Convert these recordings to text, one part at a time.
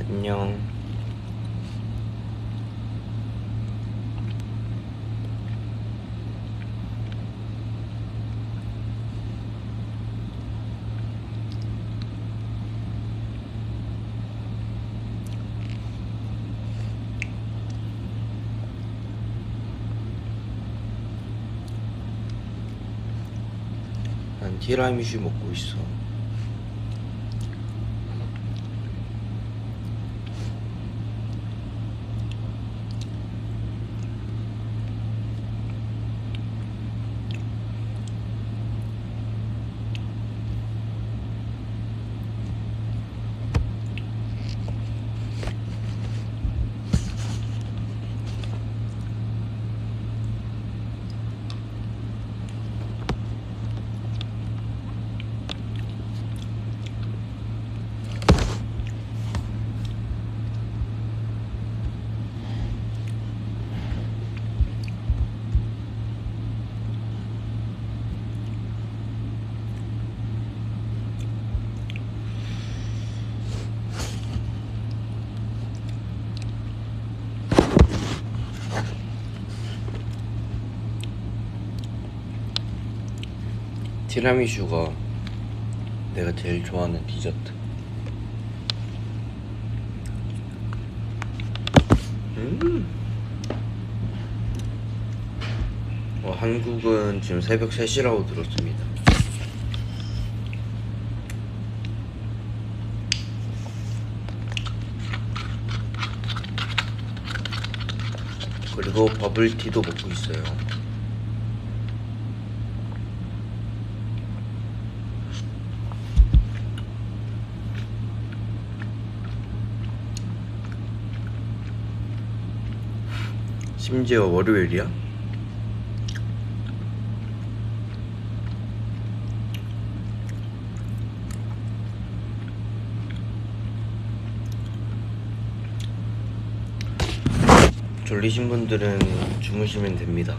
안녕. 난 티라미슈 먹고 있어. 티라미슈가 내가 제일 좋아하는 디저트. 한국은 지금 새벽 3시라고 들었습니다. 그리고 버블티도 먹고 있어요. 심지어 월요일이야? 졸리신 분들은 주무시면 됩니다.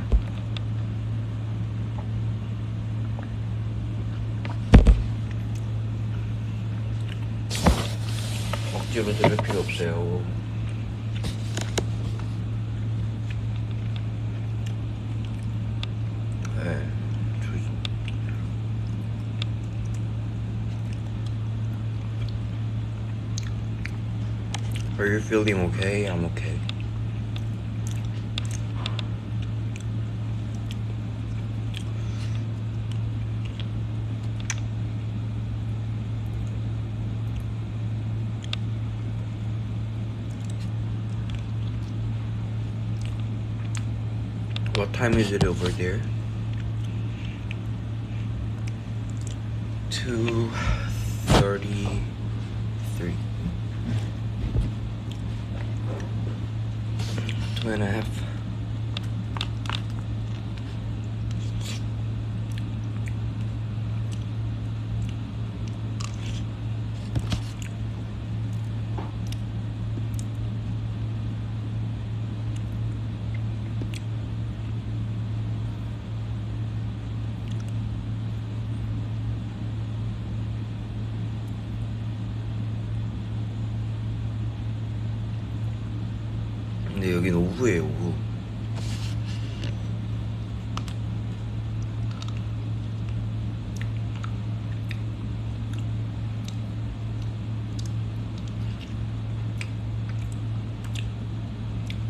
억지로 들을 필요 없어요. 네, Are you feeling okay? I'm okay. What time is it over there? 2:33. 2.5. 근데 여긴 오후에요, 오후.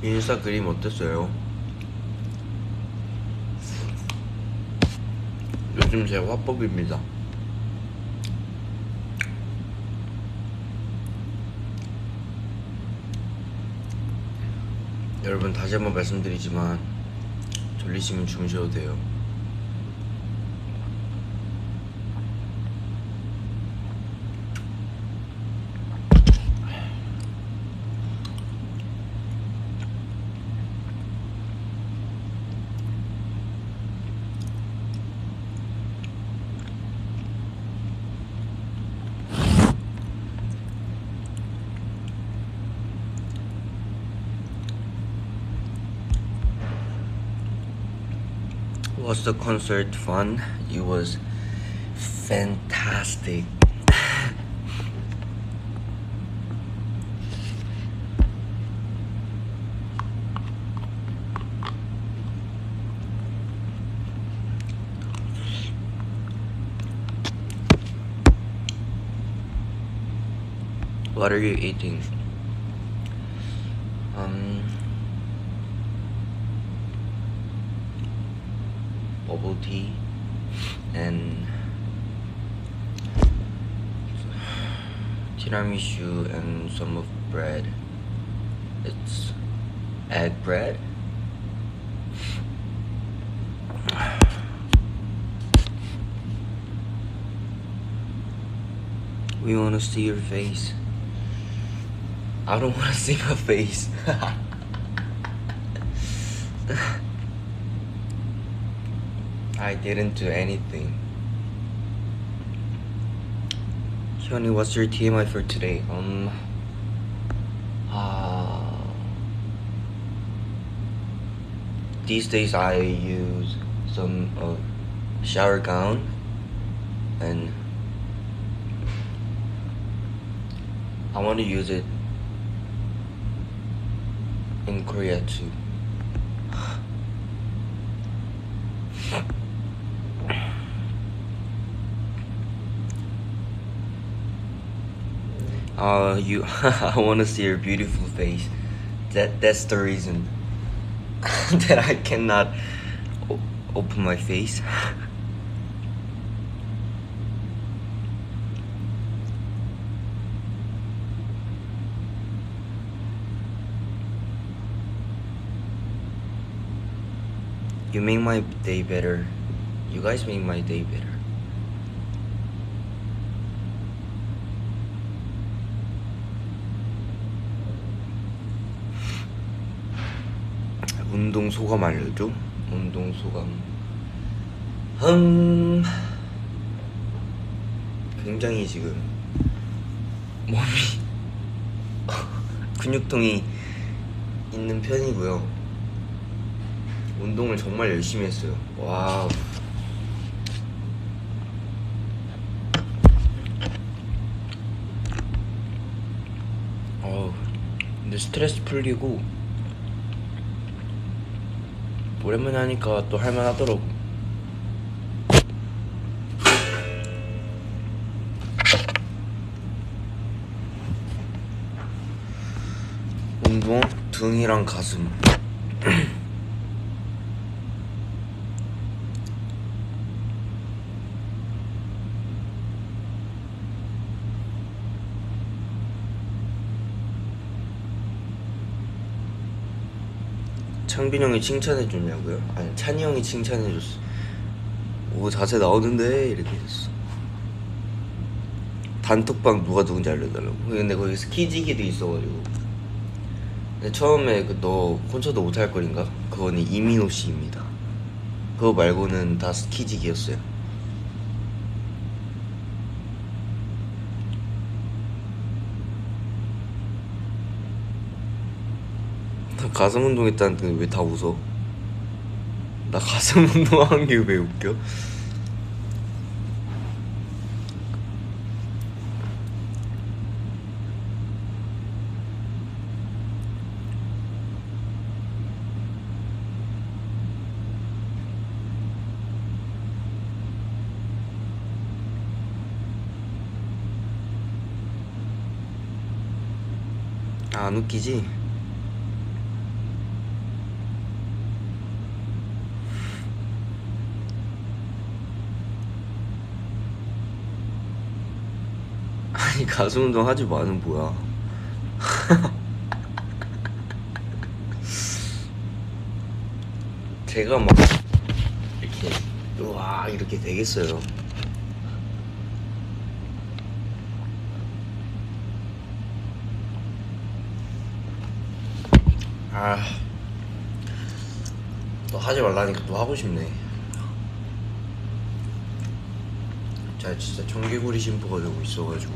인스타 그림 어땠어요? 요즘 제 화법입니다. 여러분, 다시 한번 말씀드리지만 졸리시면 주무셔도 돼요. Was the concert fun? It was fantastic. What are you eating? Bubble tea and tiramisu and some of bread. It's egg bread. We wanna see your face. I don't wanna see my face. I didn't do anything. Hyunny, what's your TMI for today? These days I use some shower gown and I want to use it in Korea too. I want to see your beautiful face. That's the reason that I cannot open my face. You make my day better. You guys make my day better. 운동 소감 알려줘? 운동 소감. 굉장히 지금 몸이 근육통이 있는 편이고요. 운동을 정말 열심히 했어요. 와우. 근데 스트레스 풀리고 오랜만에 하니까 또 할만하더라고. 운동, 등이랑 가슴. 창빈 형이 칭찬해줬냐고요? 아니, 찬이 형이 칭찬해줬어. 오, 자세 나오는데 이렇게 했어. 단톡방 누가 누군지 알려달라고. 근데 거기 스키지기도 있어가지고. 근데 처음에 너 콘서트 못할 거인가? 그거는 이민호 씨입니다. 그거 말고는 다 스키지기였어요. 나 가슴 운동했다는데 왜 다 웃어? 나 가슴 운동한 게 왜 웃겨? 안 웃기지? 아니, 가슴 운동 하지 마는 뭐야. 제가 막 이렇게 우와 이렇게 되겠어요. 또 하지 말라니까 또 하고 싶네. 제가 진짜 청개구리 심보가 되고 있어가지고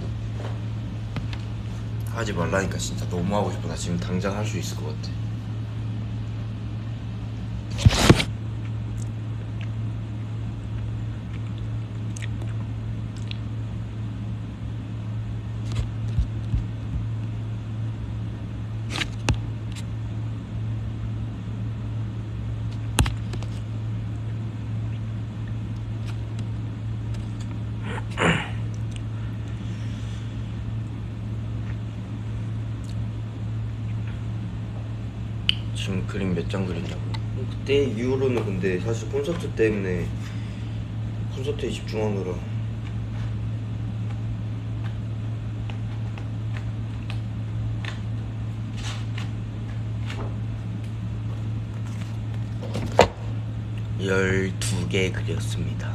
하지 말라니까 진짜 너무 하고 싶어. 나 지금 당장 할 수 있을 것 같아. 지금 그림 몇 장 그렸냐고. 그때 이후로는 근데 사실 콘서트 때문에 콘서트에 집중하느라 열두 개 그렸습니다.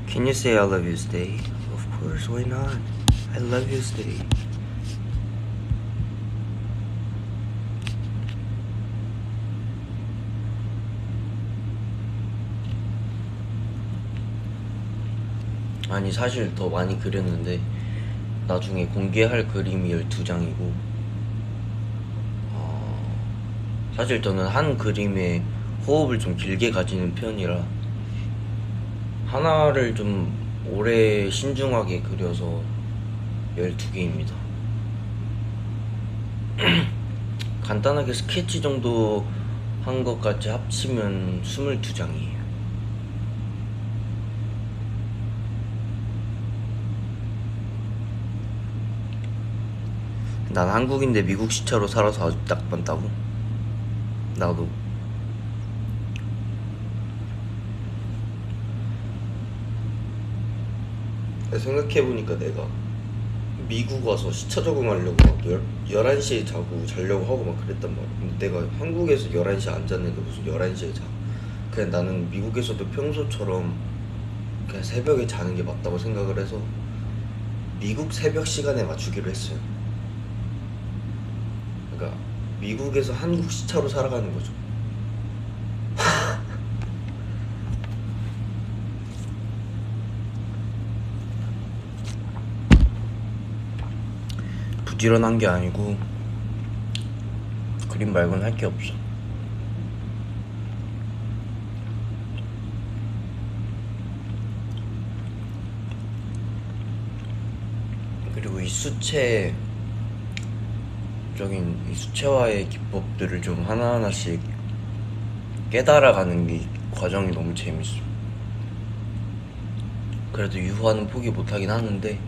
Can you say I love you, Stay? Of course, why not? I love you, Stay. 아니 사실 더 많이 그렸는데 나중에 공개할 그림이 12장이고 사실 저는 한 그림에 호흡을 좀 길게 가지는 편이라 하나를 좀 오래 신중하게 그려서 12개입니다. 간단하게 스케치 정도 한 것까지 합치면 22장이에요. 난 한국인데 미국 시차로 살아서 아직 딱 봤다고? 나도. 생각해보니까 내가 미국 와서 시차 적응하려고 막 11시에 자고 자려고 하고 막 그랬단 말이야. 근데 내가 한국에서 11시에 안 잤는데 무슨 11시에 자. 그냥 나는 미국에서도 평소처럼 그냥 새벽에 자는 게 맞다고 생각을 해서 미국 새벽 시간에 맞추기로 했어요. 그러니까 미국에서 한국 시차로 살아가는 거죠. 부지런한 게 아니고 그림 말고는 할 게 없어. 그리고 이 수채적인 이 수채화의 기법들을 좀 하나하나씩 깨달아가는 이 과정이 너무 재밌어. 그래도 유화는 포기 못하긴 하는데,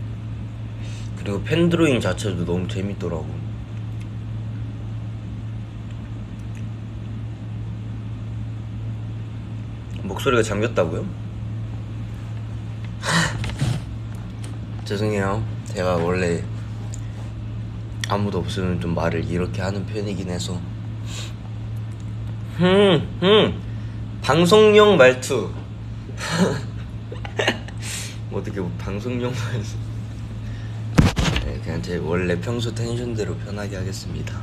그리고 펜 드로잉 자체도 너무 재밌더라고. 목소리가 잠겼다고요? 죄송해요. 제가 원래 아무도 없으면 좀 말을 이렇게 하는 편이긴 해서. 방송용 말투. 어떻게 방송용 말투. 네, 그냥 제 원래 평소 텐션대로 편하게 하겠습니다.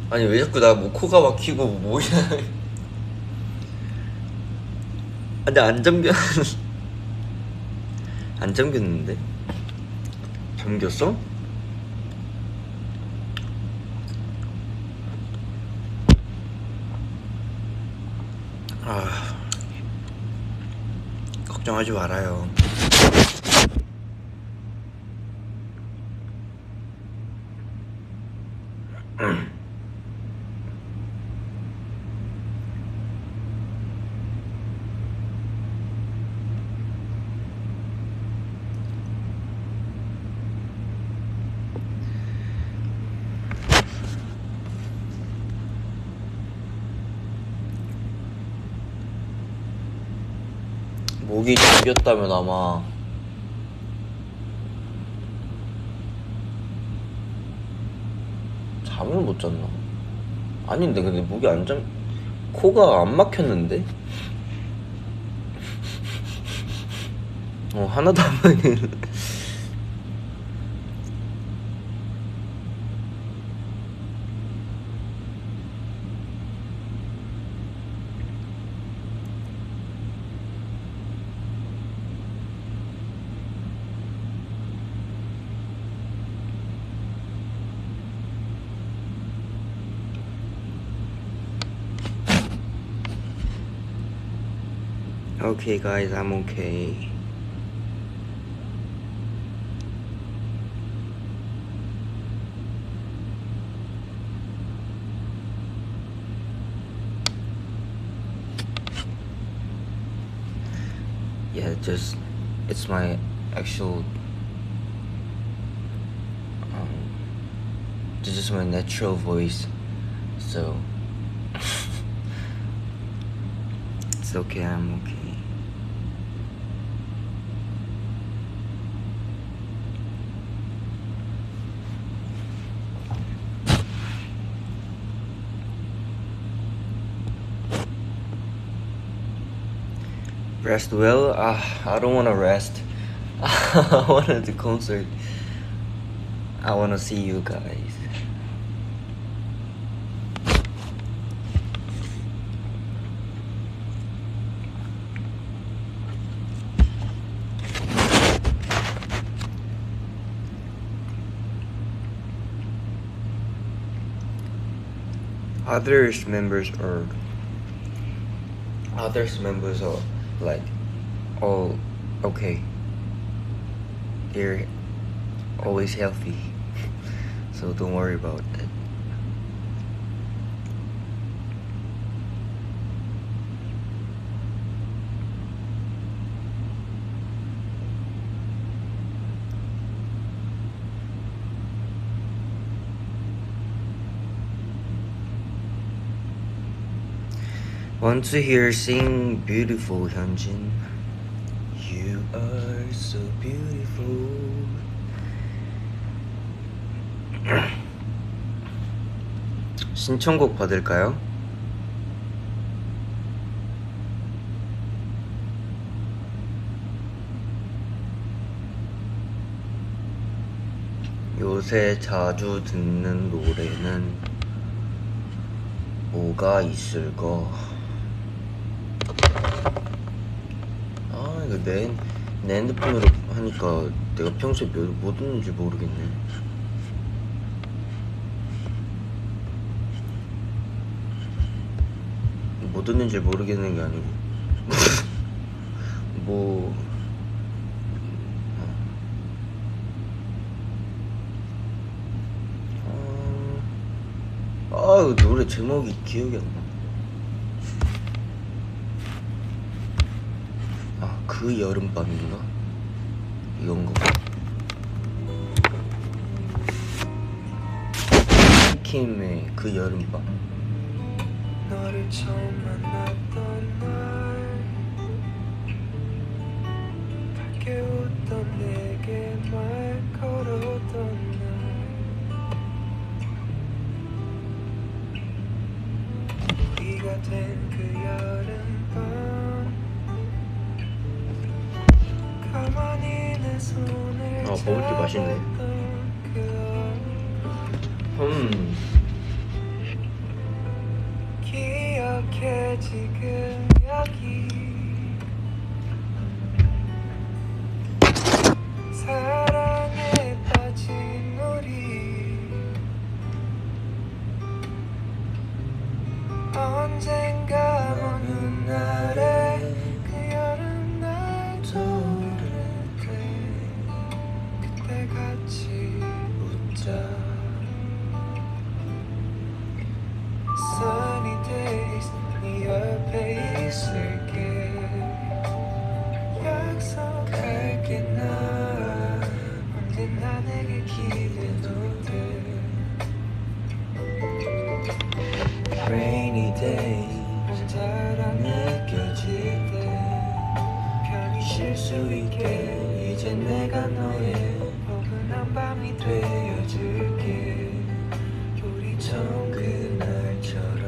아니 왜 자꾸 나 뭐 코가 막히고 뭐야. 근데 안 잠겼는데? 잠겼어? 걱정하지 말아요. 목이 잠겼다면 아마 잠을 못 잤나? 아닌데 근데 목이 코가 안 막혔는데? 하나도 안 막혔는데. Okay guys, I'm okay. just it's my actual it's just my natural voice, so it's okay. I'm okay. Rest well? I don't want to rest. I want to do concert. I want to see you guys. Others members are like all okay. They're always healthy, so don't worry about that. Want to hear sing beautiful Hyunjin. You are so beautiful. 신청곡 받을까요? 요새 자주 듣는 노래는 뭐가 있을까? 이거 내 핸드폰으로 하니까 내가 평소에 뭐 듣는지 모르겠네. 뭐 듣는지 모르겠는 게 아니고 뭐 이거 노래 제목이 기억이 안 나. 그 여름밤인가? 이건가? 킴의 그 여름밤. 너를 처음 만났던 날 밝게 웃던 내게 말 걸었던 날 우리가 된 그 여름밤 버블티 맛있네. 기억해 지금 여기 사랑에 빠진 우리 언젠가 어느 날에 그 여름날 떠오를 때 그때 같이 웃자. Sunny days 네 옆에 있을게. 약속할게 나 언제나 내게 기대도 돼. Rainy days 혼자라 느껴질 때 편히 쉴 수 있게 이제 내가 너의 포근한 밤이 되어줄게. 우리 처음 그날처럼.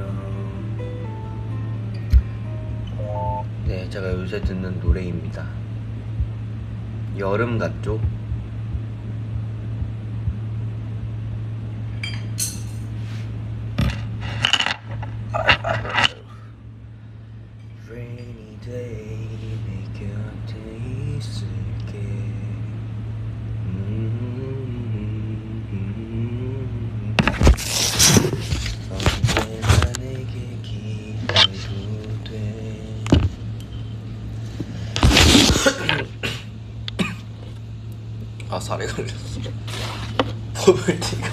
네, 제가 요새 듣는 노래입니다. 여름 같죠? Rainy day 내 곁에 있을게. 언제나 내게 기대도 돼. 아, 살에 걸렸어. 버블티가.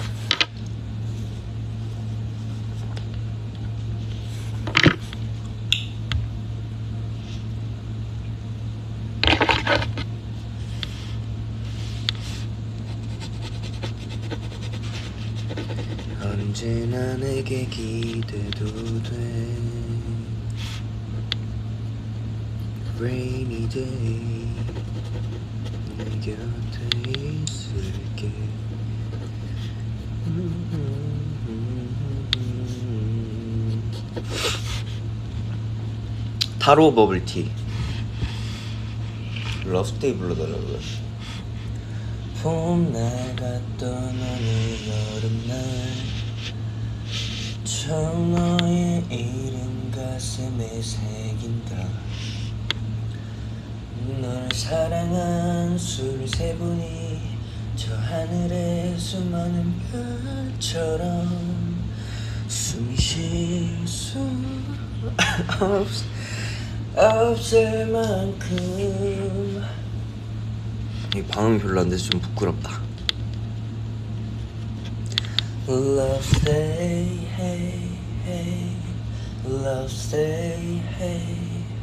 언제나 내게 기대도 돼. Rainy day 내 곁에 있을게. 타로 버블티 러스데이 불러달라고요. 봄날 같던 어느 여름날 처음 너의 이름 가슴에 새긴다. 널 사랑한 술세분이 저 하늘의 수많은 별처럼 숨이 쉴 수 없을 만큼. 이 방음이 별로 안 돼서 좀 부끄럽다. Love stay hey hey Love stay hey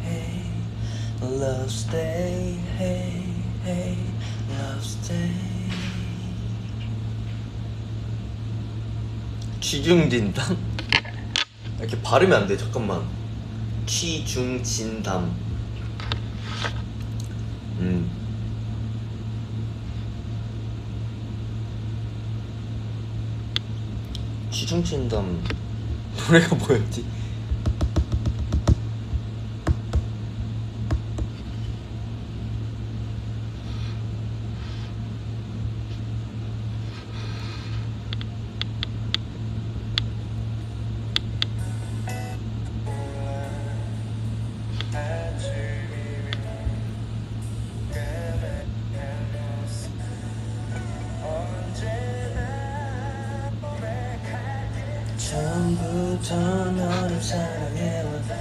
hey Love stay hey hey Love stay. 취중진담? 이렇게 발음이 안 돼. 잠깐만. 취중진담. 취중진담 노래가 뭐였지? 처음부터 너를 사랑해왔다.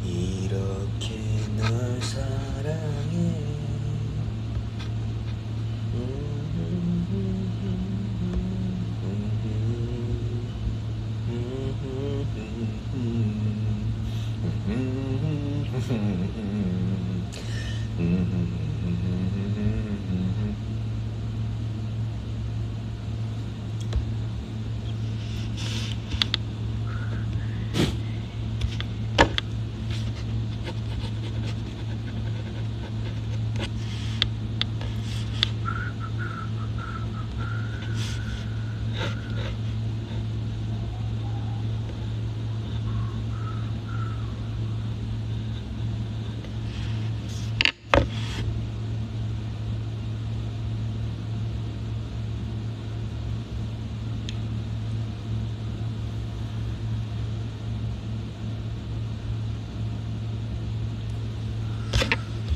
이렇게 널 사랑해.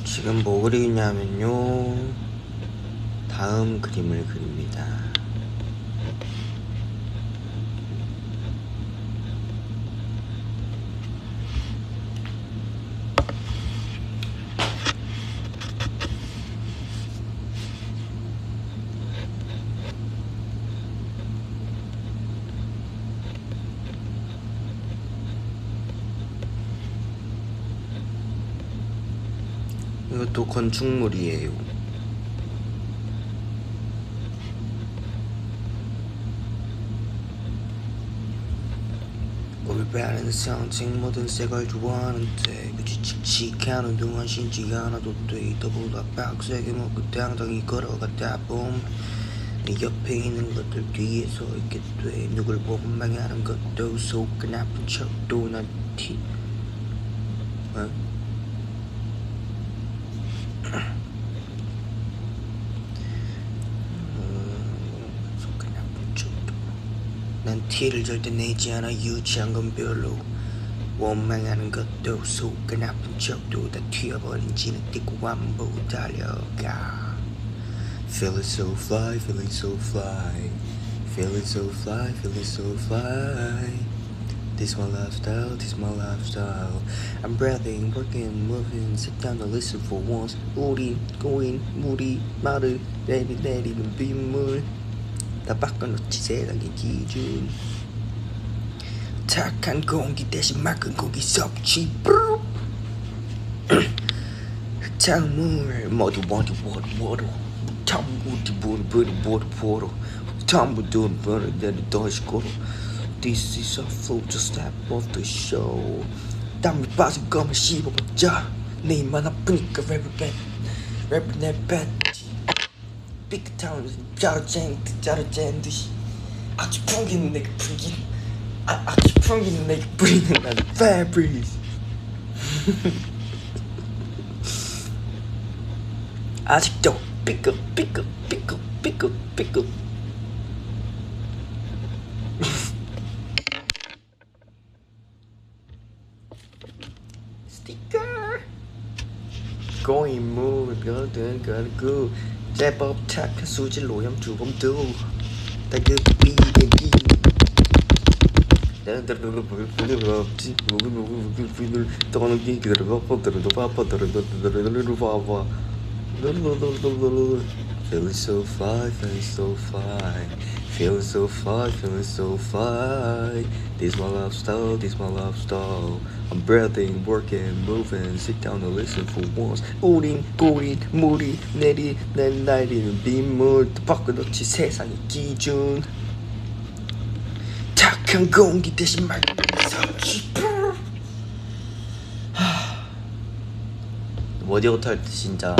지금 뭐 그리냐면요, 다음 그림을 그립니다. 이것도 건축물이에요. 올바른 상징 모든 색을 좋아하는데 굳이 칙칙하는 동안 신지 않아도 돼. 더보다 빡세게 먹고 당당히 걸어가다 보면 내 옆에 있는 것들 뒤에 서 있게 돼. 누굴 원망하는 것도 속은 아픈 척도 난 티. 난 티를 절대 내지 않아. 유치한 건 별로. 원망하는 것도 속은 아픈 척도 다 튀어버린 지는 띠고 안보 달려가. Feeling so fly, feeling so fly, feeling so fly, feeling so fly. This my lifestyle, this my lifestyle. I'm breathing, working, moving. Sit down and listen for once. 우리 고인 물이 말을 내리는 빗물 다 바꿔놓지 세상의 기준. 착한 공기 대신 맑은 공기 섭취. 흙탕물 모두 청구지 보루 전부 돈 내리 떠시고 This is a future step of the show. 땀이 빠진 거면 씹어먹자. 내 입만 아프니까 랩을 내뱉지. 삐끗하면 짜루짠 듯이 아주 풍기는 내가 풍기는 아주 풍기는 내가 뿌리는 나는 fabric. 아직도 삐끗 스티커 going move gotta go 제법 착한 수질 오염 주범도 다그 비대기 Feeling so fly, feeling so fly, feeling so fly, feeling so fly. This my lifestyle, this my lifestyle. I'm breathing, working, moving. Sit down and listen for once. 우린 물이 내리는 빗물 바꿔놓지 세상의 기준. 착한 공기 대신 맑은 섭취. 워디아웃 할 때 진짜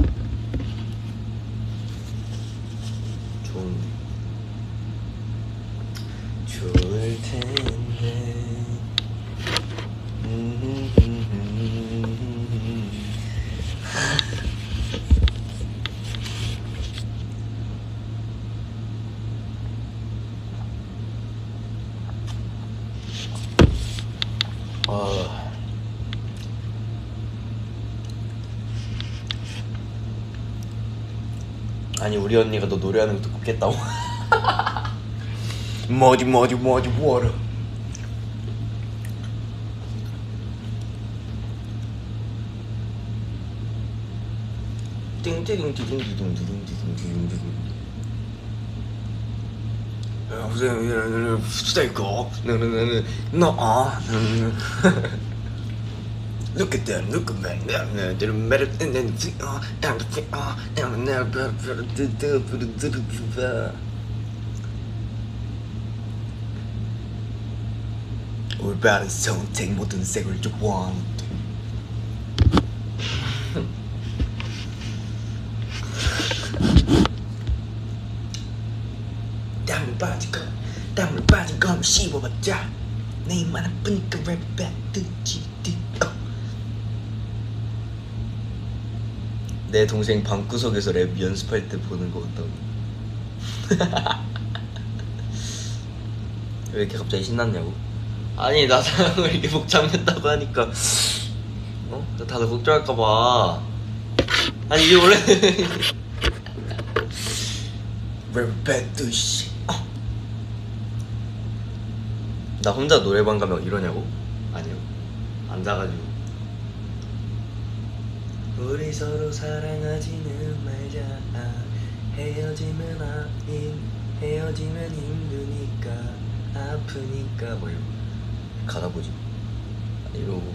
좋을 텐데. 아니 우리 언니가 너 노래하는 거 듣고 깼다고. 뭐지 워러. Look at them, look at them. They're better than 올바른 선택 모든 색을 좋아하는 땀을 빠진 거면 씹어봤자 내 입만 아프니까 랩 뱉듯이. 내 동생 방구석에서 랩 연습할 때 보는 거 같다고. 왜 이렇게 갑자기 신났냐고? 아니 나 사랑을 이렇게 복잡했다고 하니까 다들 걱정할까봐. 아니 이게 원래 랩 뱉듯이. 나 혼자 노래방 가면 이러냐고? 아니요. 앉아가지고 우리 서로 사랑하지는 말자. 헤어지면 힘드니까 아프니까 뭐 이러고 가다 보지. 이러고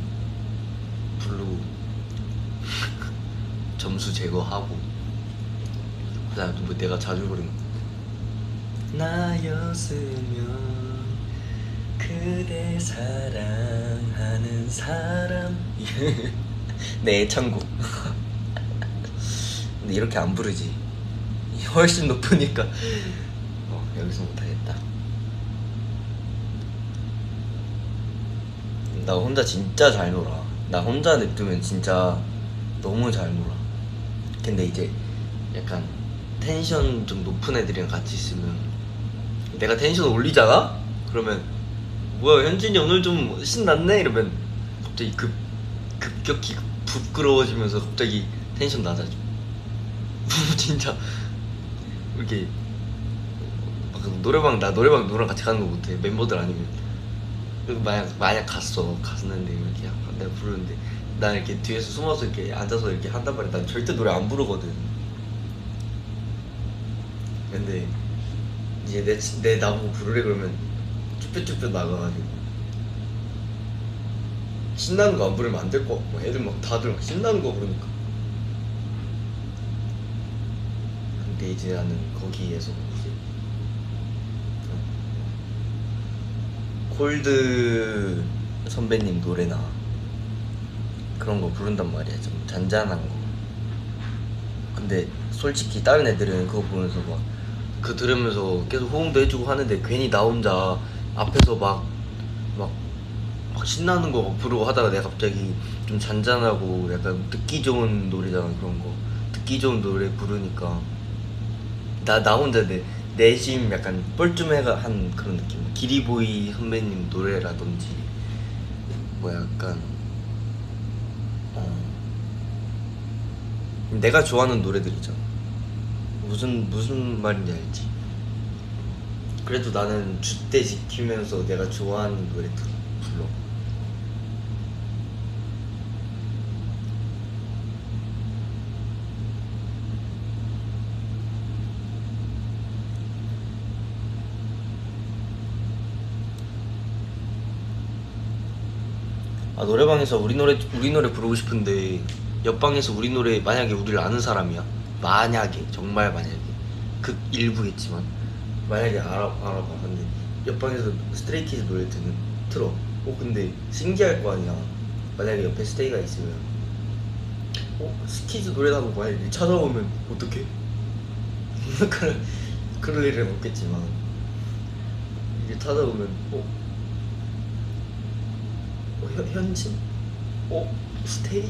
부르고 점수 제거하고 그다음 또 뭐 내가 자주 부르는 나였으면 그대 사랑하는 사람. 내 애창곡. 근데 이렇게 안 부르지. 훨씬 높으니까 여기서 못하겠다. 나 혼자 진짜 잘 놀아. 나 혼자 냅두면 진짜 너무 잘 놀아. 근데 이제 약간 텐션 좀 높은 애들이랑 같이 있으면 내가 텐션 올리잖아? 그러면 뭐야 현진이 오늘 좀 신났네? 이러면 갑자기 급격히 부끄러워지면서 갑자기 텐션 낮아져. 진짜 이렇게 막 노래방 누구랑 같이 가는 거 못해. 멤버들 아니면. 만약 갔었는데 이렇게 내가 부르는데 난 이렇게 뒤에서 숨어서 이렇게 앉아서 이렇게 한단 말이야. 난 절대 노래 안 부르거든. 근데 이제 내 나보고 부르래 그러면 쭈뼛쭈뼛 나가가지고 신나는 거 안 부르면 안 될 것 같고 애들 막 다들 막 신나는 거 부르니까. 근데 이제 나는 거기에서 콜드 선배님 노래나 그런 거 부른단 말이야. 좀 잔잔한 거. 근데 솔직히 다른 애들은 그거 보면서 막 그 들으면서 계속 호응도 해주고 하는데 괜히 나 혼자 앞에서 막 신나는 거 막 부르고 하다가 내가 갑자기 좀 잔잔하고 약간 듣기 좋은 노래잖아. 그런 거 듣기 좋은 노래 부르니까 나 혼자 내심 약간 뻘쭘해한 그런 느낌. 기리보이 선배님 노래라든지 뭐 약간 내가 좋아하는 노래들이잖아. 무슨 말인지 알지? 그래도 나는 줏대 지키면서 내가 좋아하는 노래 불러. 아, 노래방에서 우리 노래 부르고 싶은데 옆방에서 우리 노래, 만약에 우리를 아는 사람이야, 만약에, 정말 만약에, 극일부겠지만 만약에 알아봐. 근데 옆방에서 스트레이키즈 노래 틀어. 근데 신기할 거 아니야. 만약에 옆에 스테이가 있으면 스키즈 노래라고 만약에 찾아오면 어떡해? 그럴 일은 없겠지만 이게 찾아오면 현진? 스테이?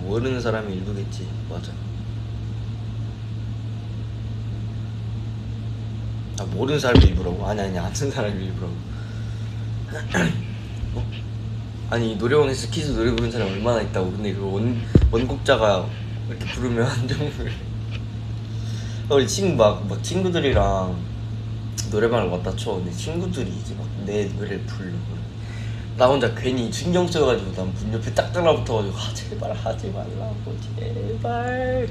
모르는 사람이 일부겠지. 맞아. 아, 모르는 사람이 일부라고? 아니 아는 사람이 일부라고. 아니, 노래원에서 키즈 노래 부르는 사람 얼마나 있다고. 근데 그 원곡자가 이렇게 부르면 안정을. 우리 막 친구들이랑 노래방을 왔다 쳐. 근데 친구들이 이제 막 내 노래를 부르고 나 혼자 괜히 신경 쓰여가지고 난 문 옆에 딱 달라붙어가지고 제발 하지 말라고, 제발.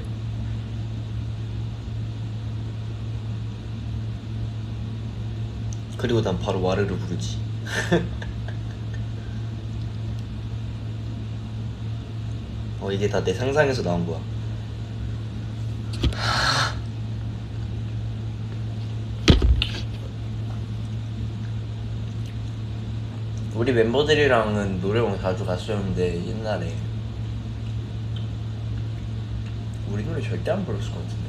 그리고 난 바로 와르르 부르지. 이게 다 내 상상에서 나온 거야. 우리 멤버들이랑은 노래방 자주 갔었는데 옛날에 우리 노래 절대 안 불렀을 것 같은데.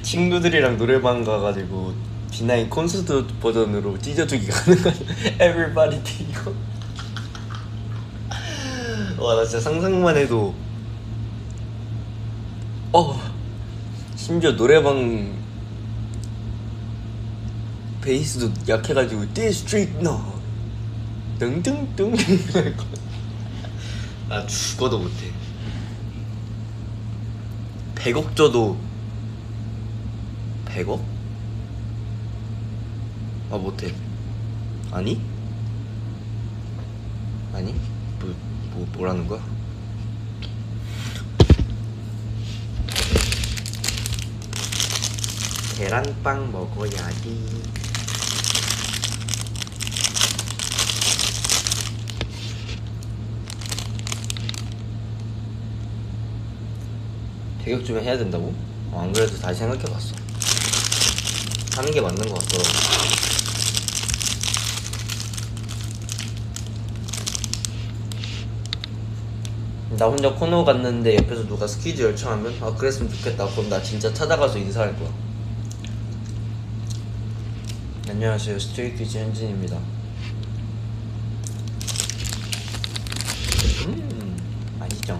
친구들이랑 노래방 가가지고 B9 콘서트 버전으로 찢어주기 가능한 Everybody 이거. 와, 나 진짜 상상만 해도 심지어 노래방 베이스도 약해가지고 District No 등등등 나 죽어도 못해. 100억 줘도 100억? 못해. 아니? 뭐라는 거야? 계란빵 먹어야지. 대격 주면 해야 된다고? 안 그래도 다시 생각해봤어. 하는 게 맞는 것 같더라고. 나 혼자 코너 갔는데 옆에서 누가 스퀴즈 열창하면 그랬으면 좋겠다. 그럼 나 진짜 찾아가서 인사할 거야. 안녕하세요, 스트레이키즈 현진입니다. 맛있죠?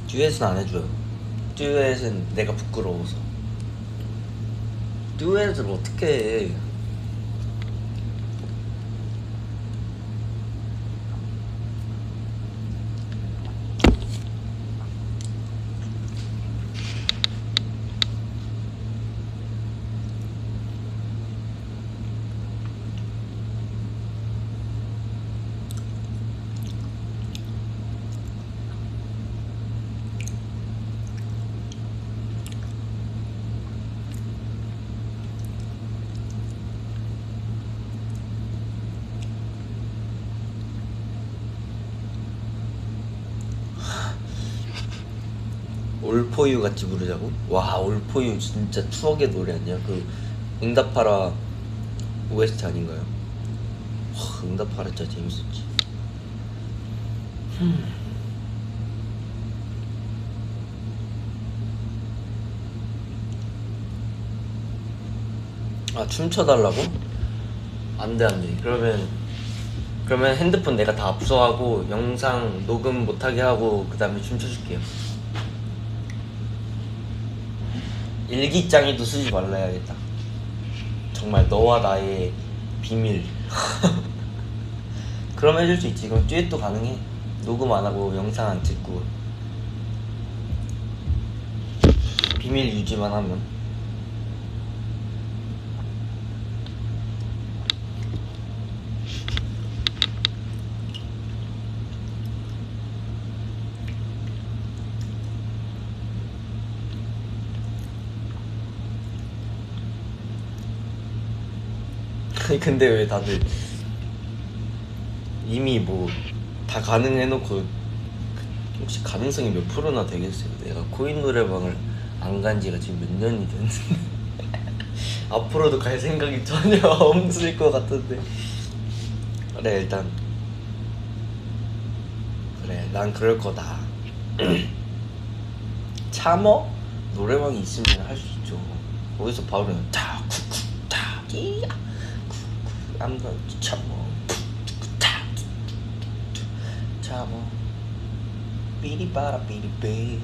듀엣은 안 해줘요. 듀엣은 내가 부끄러워서. 듀엣을 어떻게 해? 올포유 같이 부르자고? 와, 올포유 진짜 추억의 노래 아니야? 그 응답하라 OST 아닌가요? 와, 응답하라 진짜 재밌었지. 아, 춤춰달라고? 안돼 안돼. 그러면 핸드폰 내가 다 압수하고 영상 녹음 못하게 하고 그 다음에 춤춰줄게요. 일기장에도 쓰지 말라 해야겠다. 정말 너와 나의 비밀. 그럼 해줄 수 있지. 그럼 듀엣도 가능해. 녹음 안 하고 영상 안 찍고 비밀 유지만 하면. 근데 왜 다들 이미 뭐 다 가능해놓고 혹시 가능성이 몇 프로나 되겠어요? 내가 코인 노래방을 안 간 지가 지금 몇 년이 됐는데 앞으로도 갈 생각이 전혀 없을 것 같은데. 그래, 일단 그래, 난 그럴 거다. 참어? 노래방이 있으면 할 수 있죠. 거기서 바로 그냥 타 쿠쿠 타 끼야 쿠쿠 암건 참어 타 참어 삐리빠라 삐리빼.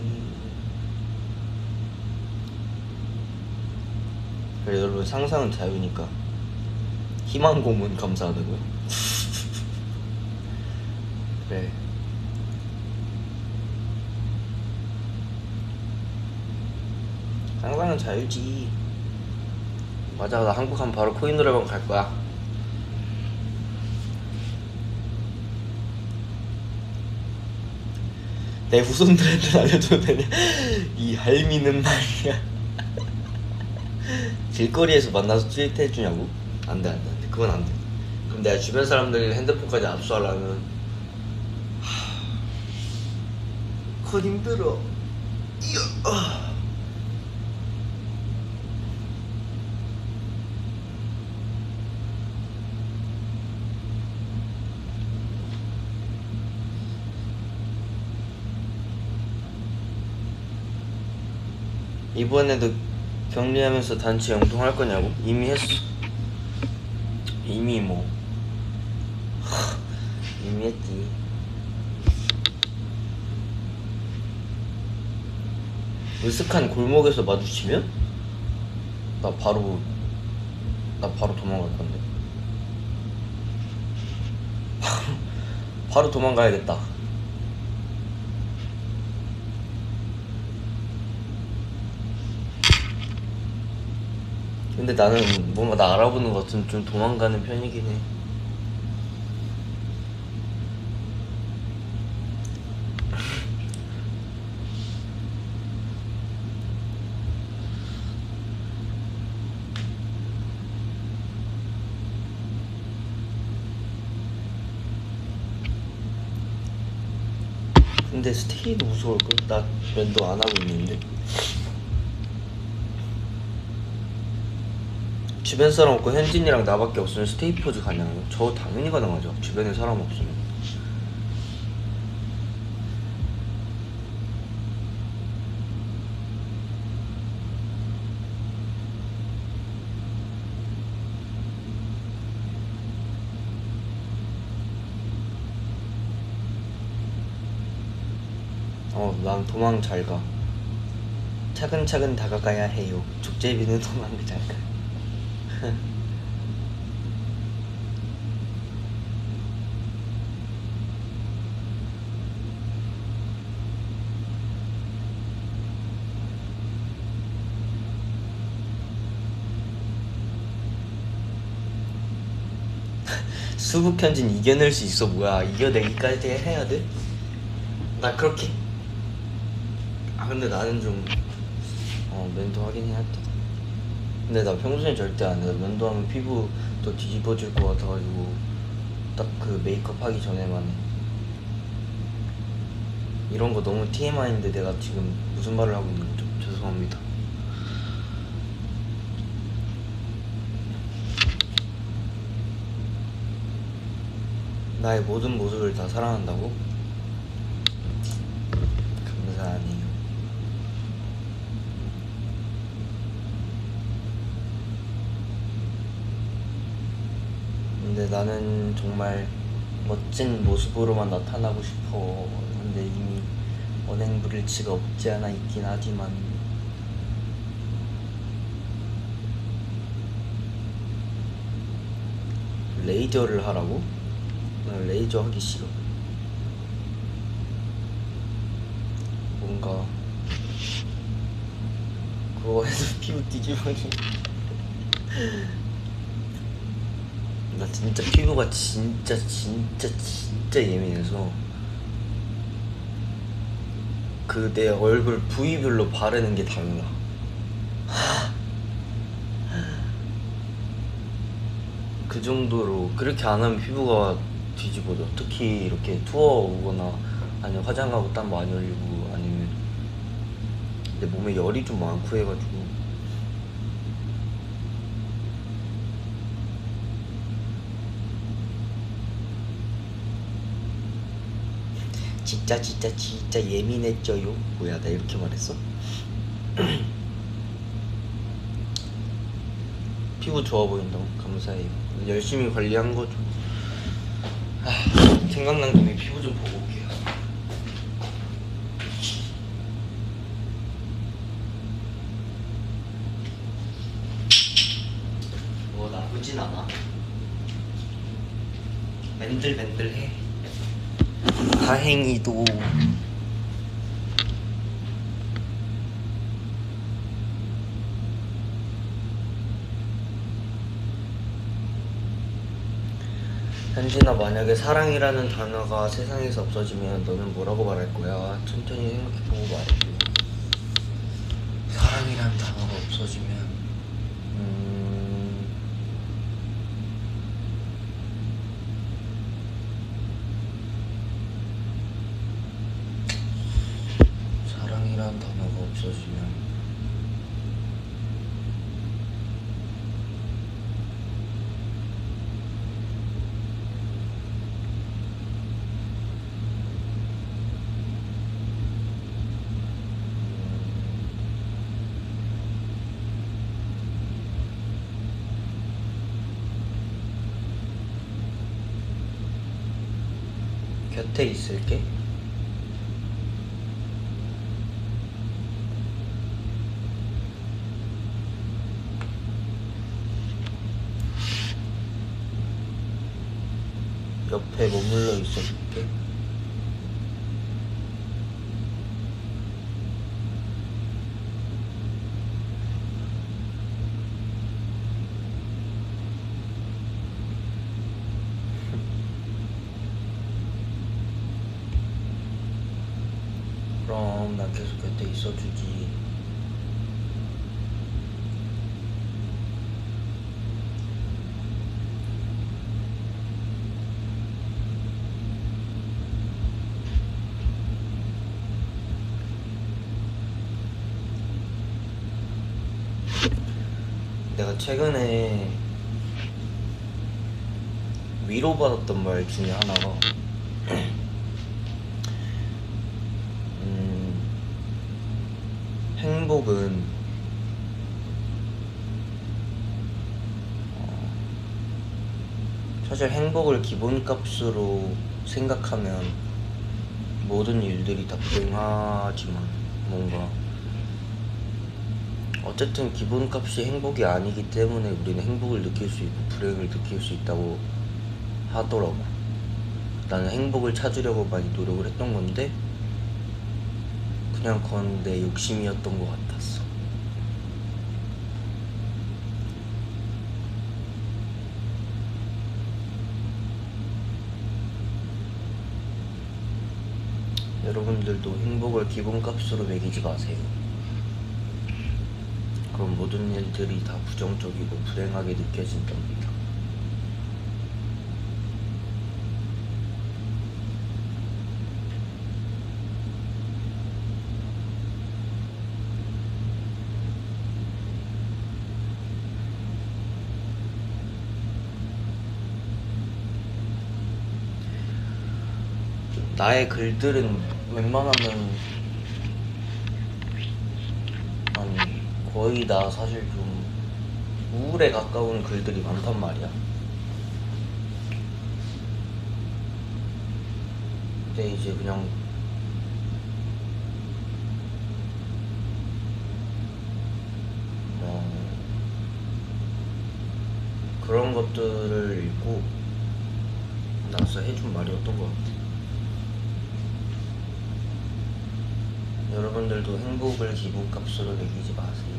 그래, 여러분, 상상은 자유니까 희망 고문 감사하다고요? 그래, 상상은 자유지. 맞아, 나 한국 가면 바로 코인 노래방 갈 거야. 내 후손들한테 알려줘도 되냐? 이 할미는 말이야. 길거리에서 만나서 트윗 해주냐고? 안돼 안돼 안돼, 그건 안돼. 그럼 내가 주변 사람들 핸드폰까지 압수하려면 그건 힘들어. 이번에도 격리하면서 단체 영통 할 거냐고? 이미 했어. 이미 뭐 이미 했지. 으슥한 골목에서 마주치면 나 바로 도망갈 건데. 바로 도망가야겠다. 근데 나는 뭔가 나 알아보는 것 같으면 좀 도망가는 편이긴 해. 근데 스테이도 무서울걸? 나 면도 안 하고 있는데. 주변 사람 없고 현진이랑 나밖에 없으면 스테이포즈 가능해요? 저 당연히 가능하죠. 주변에 사람 없으면. 난 도망 잘 가. 차근차근 다가가야 해요. 족제비는 도망 잘 가. 수북현진 이겨낼 수 있어. 뭐야, 이겨내기까지 해야 돼? 나 그렇게. 근데 나는 좀 면도 하긴 해야 돼. 근데 나 평소엔 절대 안 해. 면도하면 피부 더 뒤집어질 것 같아가지고 딱 그 메이크업 하기 전에만 해. 이런 거 너무 TMI인데 내가 지금 무슨 말을 하고 있는 거죠? 죄송합니다. 나의 모든 모습을 다 사랑한다고? 감사하네요. 근데 나는 정말 멋진 모습으로만 나타나고 싶어. 근데 이미 언행불일치가 없지 않아 있긴 하지만 레이저를 하라고? 난 레이저 하기 싫어. 뭔가 그거 해서 피부 뒤집어지. 나 진짜 피부가 진짜 예민해서 그 내 얼굴 부위별로 바르는 게 달라. 그 정도로 그렇게 안 하면 피부가 뒤집어져. 특히 이렇게 투어 오거나 아니면 화장하고 땀 많이 흘리고 아니면 내 몸에 열이 좀 많고 해가지고 진짜 예민했죠요. 뭐야 나 이렇게 말했어? 피부 좋아 보인다고? 감사해요. 열심히 관리한 거죠. 생각난 김에 피부 좀 보고 올게요. 뭐 나쁘진 않아. 맨들맨들해. 다행히도 현진아, 만약에 사랑이라는 단어가 세상에서 없어지면 너는 뭐라고 말할 거야? 천천히 생각해보고 말해줘. 사랑이라는 단어가 없어지면 사랑이라는 단어가 없어지면 곁에 있을게. 옆에 머물러 있어줄게. 그럼 난 계속 곁에 있어주지. 내가 최근에 위로받았던 말 중에 하나가 행복은 사실 행복을 기본값으로 생각하면 모든 일들이 다 불행하지만 뭔가 어쨌든 기본값이 행복이 아니기 때문에 우리는 행복을 느낄 수 있고 불행을 느낄 수 있다고 하더라고. 나는 행복을 찾으려고 많이 노력을 했던 건데 그냥 그건 내 욕심이었던 것 같았어. 여러분들도 행복을 기본값으로 매기지 마세요. 그럼 모든 일들이 다 부정적이고 불행하게 느껴진답니다. 나의 글들은 웬만하면 거의 다 사실 좀 우울에 가까운 글들이 많단 말이야. 근데 이제 그냥 그런 것들을 읽고 나서 해준 말이었던 것 같아. 여러분들도 행복을 기부값으로 매기지 마세요.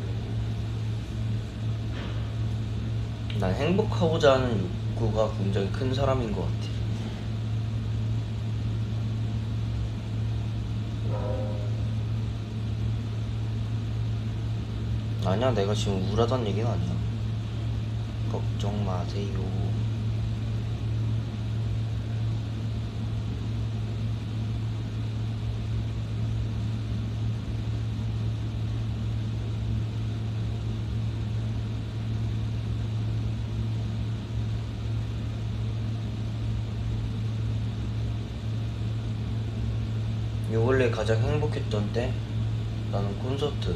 난 행복하고자 하는 욕구가 굉장히 큰 사람인 것 같아. 아니야, 내가 지금 우울하다는 얘기는 아니야. 걱정 마세요. 요 원래 가장 행복했던 때 나는 콘서트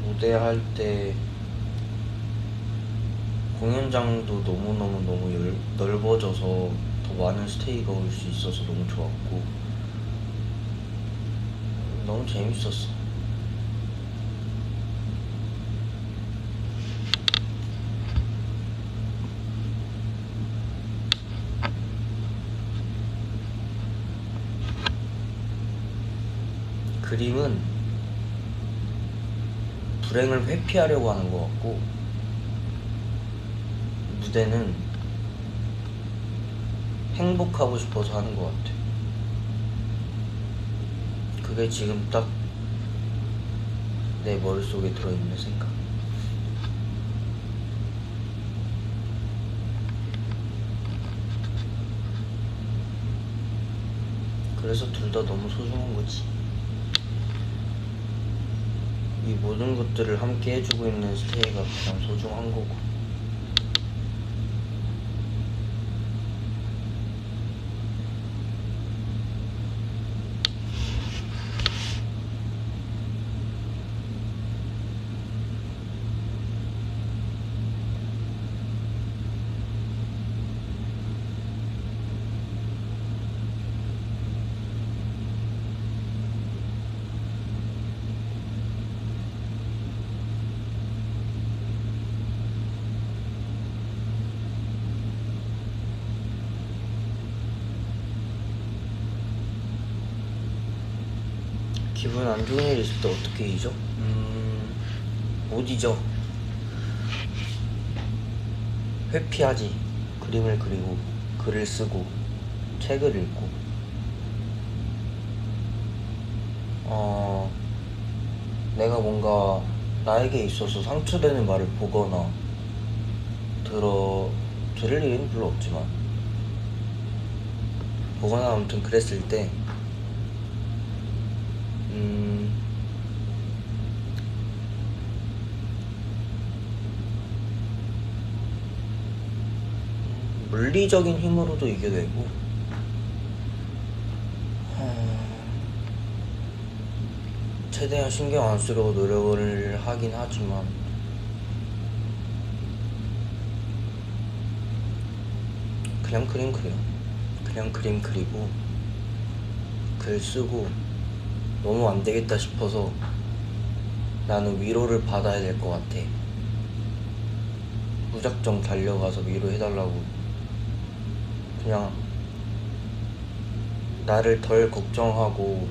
무대할 때 공연장도 너무 넓어져서 더 많은 스테이가 올 수 있어서 너무 좋았고 너무 재밌었어. 그림은 불행을 회피하려고 하는 것 같고 무대는 행복하고 싶어서 하는 것 같아. 그게 지금 딱 내 머릿속에 들어있는 생각. 그래서 둘 다 너무 소중한 거지. 이 모든 것들을 함께 해주고 있는 스테이가 가장 소중한 거고. 기분 안 좋은 일 있을 때 어떻게 잊어? 못 잊어. 회피하지. 그림을 그리고 글을 쓰고 책을 읽고 내가 뭔가 나에게 있어서 상처되는 말을 보거나 들을 일은 별로 없지만 보거나 아무튼 그랬을 때 물리적인 힘으로도 이겨내고 최대한 신경 안 쓰려고 노력을 하긴 하지만 그냥 그림 그려. 그냥 그림 그리고 글 쓰고 너무 안 되겠다 싶어서 나는 위로를 받아야 될 것 같아. 무작정 달려가서 위로해달라고. 그냥 나를 덜 걱정하고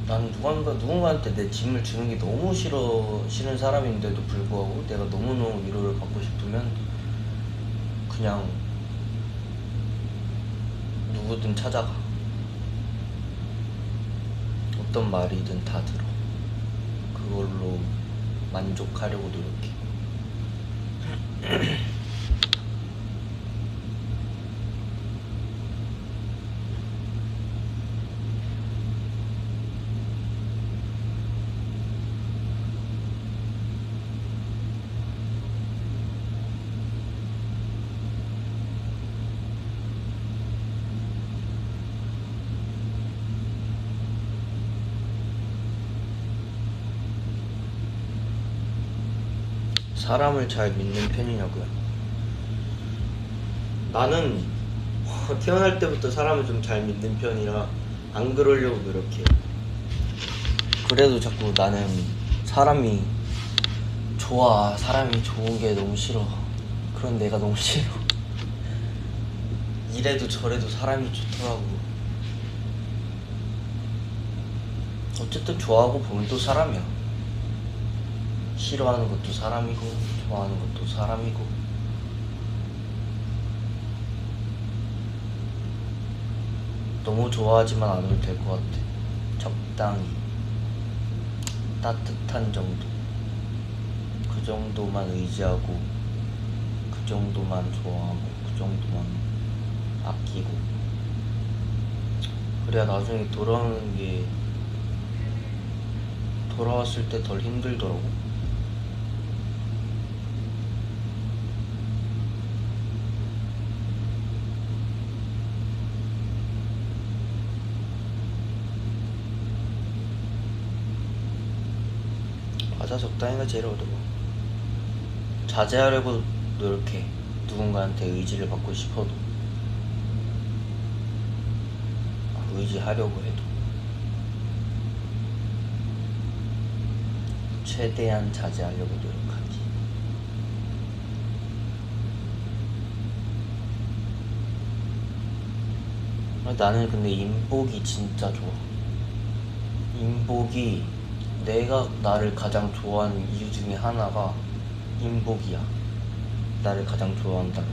난 누군가한테 내 짐을 주는 게 너무 싫은 사람인데도 불구하고 내가 너무너무 위로를 받고 싶으면 그냥 누구든 찾아가. 어떤 말이든 다 들어. 그걸로 만족하려고 노력해. 사람을 잘 믿는 편이냐고요? 나는 태어날 때부터 사람을 좀 잘 믿는 편이라 안 그러려고 노력해요. 그래도 자꾸 나는 사람이 좋아, 사람이 좋은 게 너무 싫어. 그런 내가 너무 싫어. 이래도 저래도 사람이 좋더라고. 어쨌든 좋아하고 보면 또 사람이야. 싫어하는 것도 사람이고 좋아하는 것도 사람이고. 너무 좋아하지만 않으면 될 것 같아. 적당히 따뜻한 정도, 그 정도만 의지하고, 그 정도만 좋아하고, 그 정도만 아끼고. 그래야 나중에 돌아오는 게 돌아왔을 때 덜 힘들더라고. 맞아, 적당히가 제일 어려워. 자제하려고 노력해. 누군가한테 의지를 받고 싶어도, 의지하려고 해도 최대한 자제하려고 노력하기. 나는 근데 인복이 진짜 좋아. 인복이, 내가 나를 가장 좋아하는 이유 중에 하나가 인복이야. 나를 가장 좋아한다면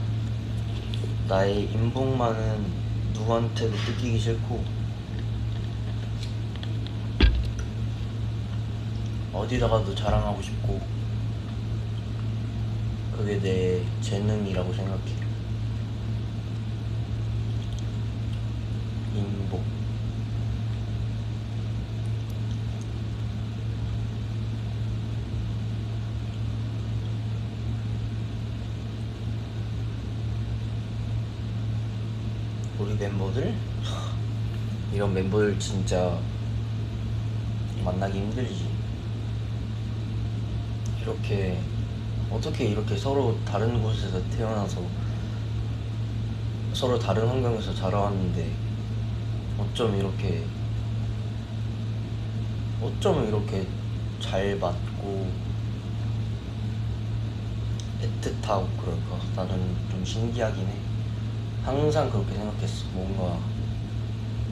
나의 인복만은 누구한테도 뜯기기 싫고, 어디다가도 자랑하고 싶고, 그게 내 재능이라고 생각해. 인복. 우리 멤버들? 이런 멤버들 진짜 만나기 힘들지. 이렇게 어떻게 이렇게 서로 다른 곳에서 태어나서 서로 다른 환경에서 자라왔는데 어쩜 이렇게 잘 맞고 애틋하고 그럴까? 나는 좀 신기하긴 해. 항상 그렇게 생각했어. 뭔가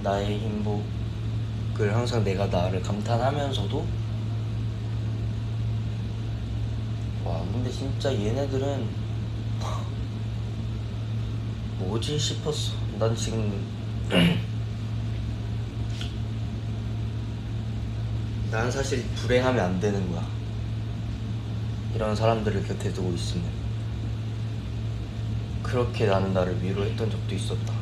나의 행복을 항상 내가 나를 감탄하면서도, 와 근데 진짜 얘네들은 뭐지 싶었어. 난 지금 난 사실 불행하면 안 되는 거야. 이런 사람들을 곁에 두고 있으면. 그렇게 나는 나를 위로했던 적도 있었다.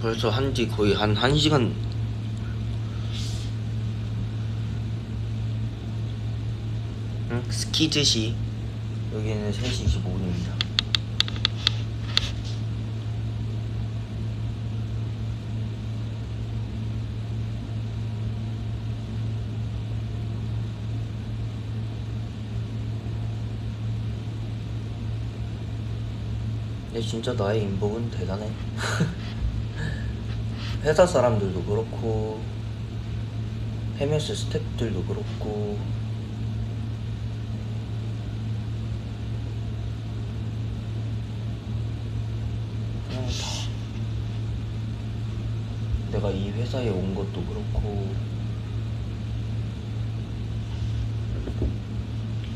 벌써 한지 거의 한 1시간. 응? 스키즈시. 여기는 3시 25분입니다. 근데 진짜 나의 인복은 대단해. 회사 사람들도 그렇고 헤메스 스태프들도 그렇고 그냥 다 내가 이 회사에 온 것도 그렇고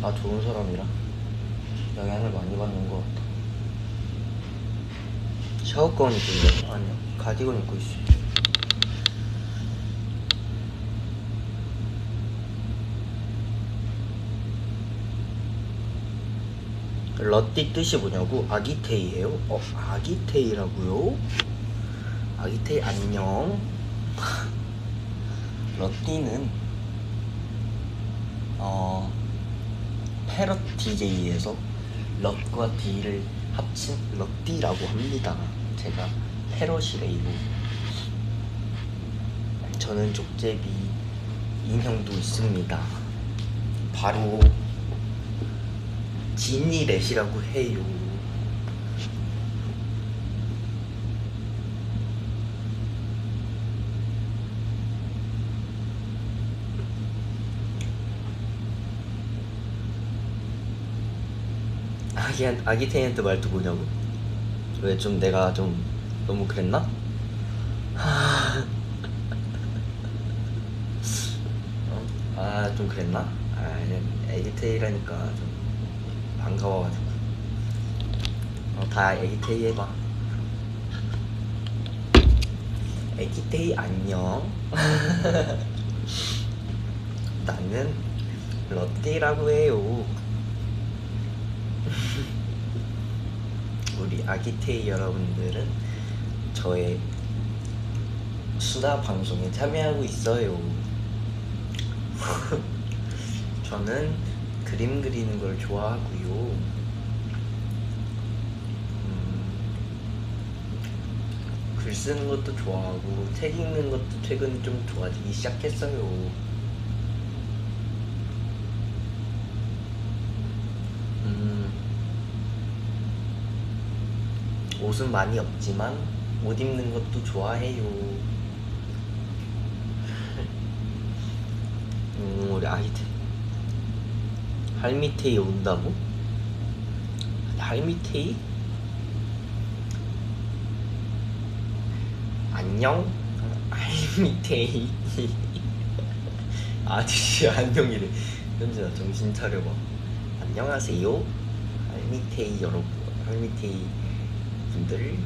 나 좋은 사람이라 영향을 많이 받는 것 같아. 샤워가운 입고 있네? 아니야, 가디건 입고 있어. 러띠 뜻이 뭐냐고? 아기테이예요? 아기테이라고요? 아기테이 안녕. 러띠는 패럿 DJ에서 럿과 D를 합친 럿디라고 합니다. 제가 패럿이래요. 저는 족제비 인형도 있습니다. 바로 지니렛이라고 해요. 아기 테니한테 말투 뭐냐고? 왜 좀 내가 좀 너무 그랬나? 좀 그랬나? 애기 테이라니까 좀 반가워가지고. 다 애기 테이 해봐. 애기 테이 안녕. 나는 롯데라고 해요. 우리 아기테이 여러분들은 저의 수다 방송에 참여하고 있어요. 저는 그림 그리는 걸 좋아하고요. 글 쓰는 것도 좋아하고 책 읽는 것도 최근 좀 좋아지기 시작했어요. 옷은 많이 없지만 옷 입는 것도 좋아해요. 우리 아이들 할미테이 온다고? 할미테이? 안녕? 할미테이. 아저씨 안녕이래. 현진아 정신 차려봐. 안녕하세요 할미테이 여러분. 할미테이 분들.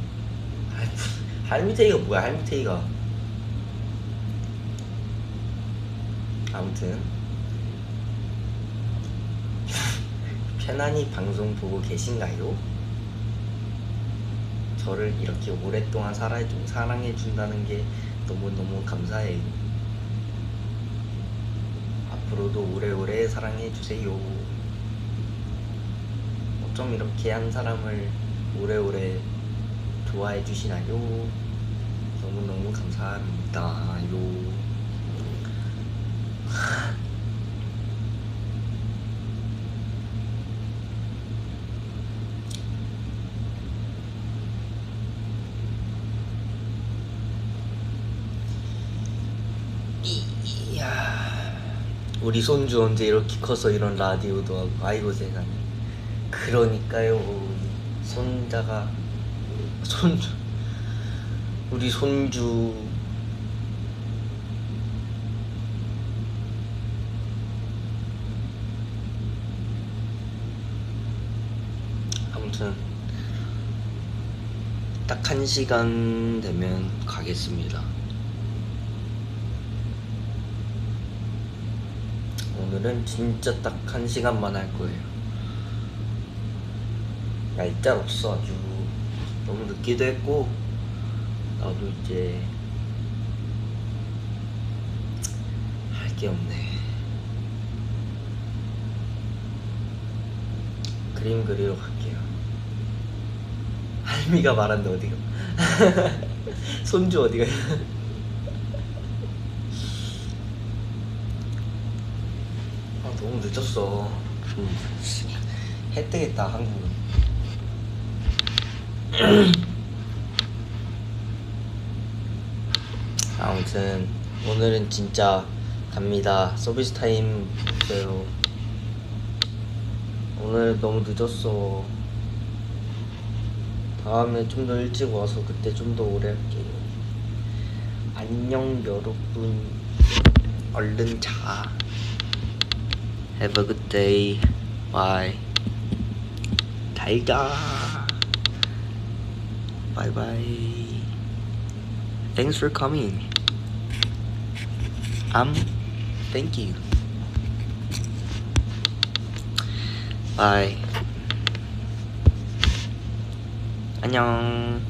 할미테이가 뭐야? 할미테이가 아무튼 편안히 방송 보고 계신가요? 저를 이렇게 오랫동안 사랑해준다는 게 너무너무 감사해요. 앞으로도 오래오래 사랑해주세요. 어쩜 이렇게 한 사람을 오래오래 좋아해주시나요? 너무너무 감사합니다요. 우리 손주 언제 이렇게 커서 이런 라디오도 하고. 아이고 세상에. 그러니까요. 우리 손주 아무튼 딱 1시간 되면 가겠습니다. 오늘은 진짜 딱 1시간만 할 거예요. 얄짤없어 아주. 너무 늦기도 했고 나도 이제 할 게 없네. 그림 그리러 갈게요. 할미가 말한다. 어디가? 손주 어디가? 너무 늦었어. 해 뜨겠다 한국은. 아무튼 오늘은 진짜 갑니다. 서비스 타임 있어요. 오늘 너무 늦었어. 다음에 좀 더 일찍 와서 그때 좀 더 오래 할게요. 안녕 여러분. 얼른 자. Have a good day. Bye. 잘 자. Bye bye. Thanks for coming. Thank you. Bye. 안녕.